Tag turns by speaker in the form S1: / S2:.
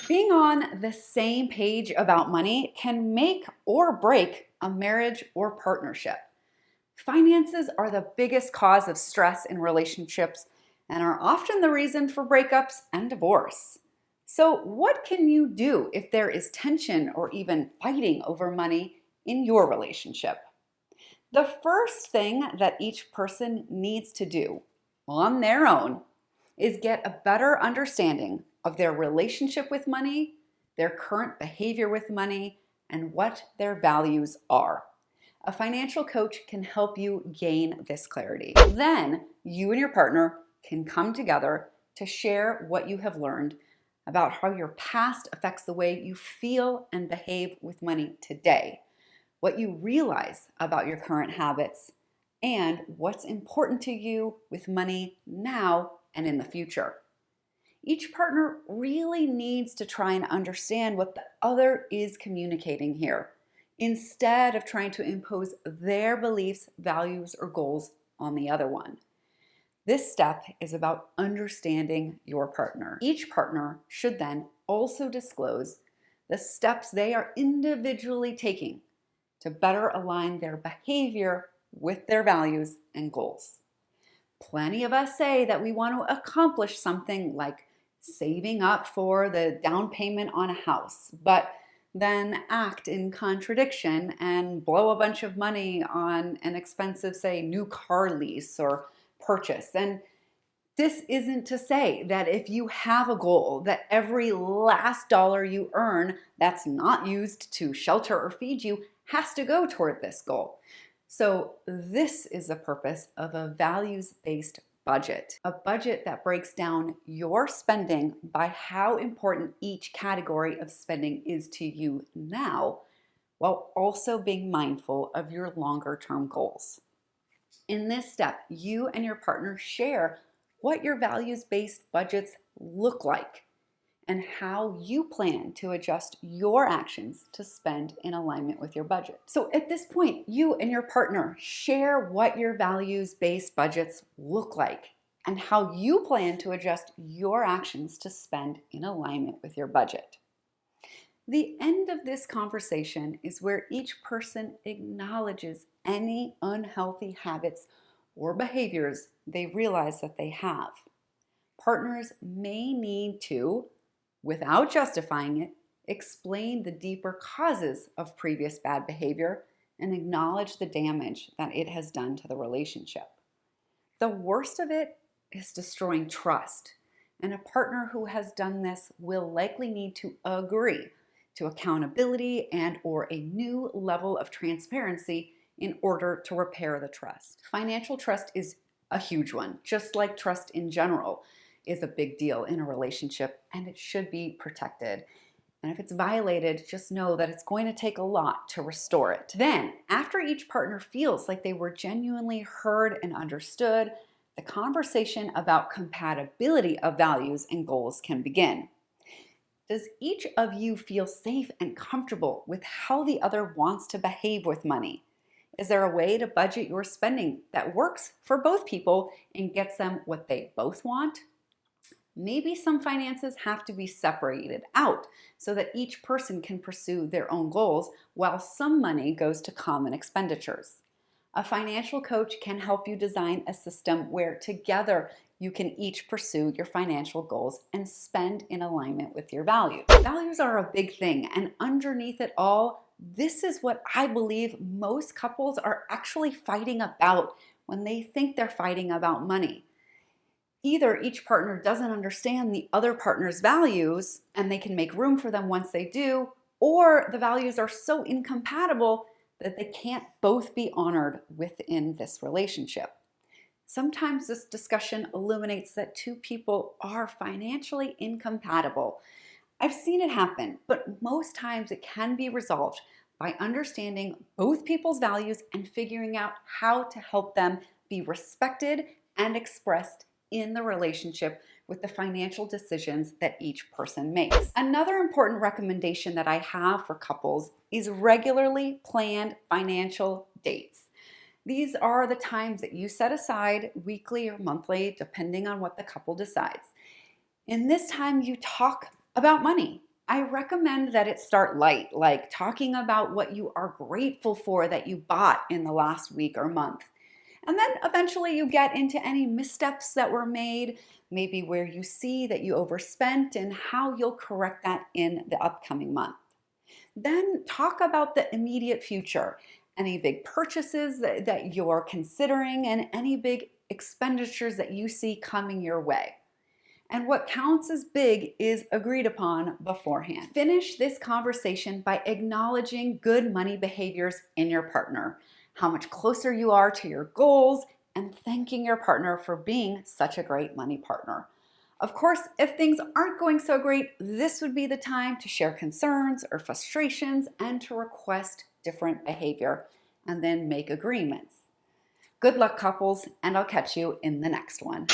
S1: Being on the same page about money can make or break a marriage or partnership. Finances are the biggest cause of stress in relationships and are often the reason for breakups and divorce. So, what can you do if there is tension or even fighting over money in your relationship? The first thing that each person needs to do on their own is get a better understanding of their relationship with money, their current behavior with money, and what their values are. A financial coach can help you gain this clarity. Then you and your partner can come together to share what you have learned about how your past affects the way you feel and behave with money today, what you realize about your current habits, and what's important to you with money now and in the future. Each partner really needs to try and understand what the other is communicating here, instead of trying to impose their beliefs, values, or goals on the other one. This step is about understanding your partner. Each partner should then also disclose the steps they are individually taking to better align their behavior with their values and goals. Plenty of us say that we want to accomplish something like saving up for the down payment on a house, but then act in contradiction and blow a bunch of money on an expensive, say, new car lease or purchase. And this isn't to say that if you have a goal, that every last dollar you earn that's not used to shelter or feed you has to go toward this goal. So this is the purpose of a values-based budget, a budget that breaks down your spending by how important each category of spending is to you now, while also being mindful of your longer-term goals. In this step, you and your partner share what your values-based budgets look like and how you plan to adjust your actions to spend in alignment with your budget. So at this point, you and your partner share what your values-based budgets look like and how you plan to adjust your actions to spend in alignment with your budget. The end of this conversation is where each person acknowledges any unhealthy habits or behaviors they realize that they have. Partners may need to, without justifying it, explain the deeper causes of previous bad behavior and acknowledge the damage that it has done to the relationship. The worst of it is destroying trust, and a partner who has done this will likely need to agree to accountability and or a new level of transparency in order to repair the trust. Financial trust is a huge one, just like trust in general is a big deal in a relationship, and it should be protected. And if it's violated, just know that it's going to take a lot to restore it. Then, after each partner feels like they were genuinely heard and understood, the conversation about compatibility of values and goals can begin. Does each of you feel safe and comfortable with how the other wants to behave with money? Is there a way to budget your spending that works for both people and gets them what they both want? Maybe some finances have to be separated out so that each person can pursue their own goals while some money goes to common expenditures. A financial coach can help you design a system where together you can each pursue your financial goals and spend in alignment with your values. Values are a big thing, and underneath it all, this is what I believe most couples are actually fighting about when they think they're fighting about money. Either each partner doesn't understand the other partner's values and they can make room for them once they do, or the values are so incompatible that they can't both be honored within this relationship. Sometimes this discussion illuminates that two people are financially incompatible. I've seen it happen, but most times it can be resolved by understanding both people's values and figuring out how to help them be respected and expressed in the relationship with the financial decisions that each person makes. Another important recommendation that I have for couples is regularly planned financial dates. These are the times that you set aside weekly or monthly, depending on what the couple decides. In this time, you talk about money. I recommend that it start light, like talking about what you are grateful for that you bought in the last week or month. And then eventually you get into any missteps that were made, maybe where you see that you overspent and how you'll correct that in the upcoming month. Then talk about the immediate future, any big purchases that you're considering, and any big expenditures that you see coming your way. And what counts as big is agreed upon beforehand. Finish this conversation by acknowledging good money behaviors in your partner, how much closer you are to your goals, and thanking your partner for being such a great money partner. Of course, if things aren't going so great, this would be the time to share concerns or frustrations and to request different behavior and then make agreements. Good luck, couples, and I'll catch you in the next one.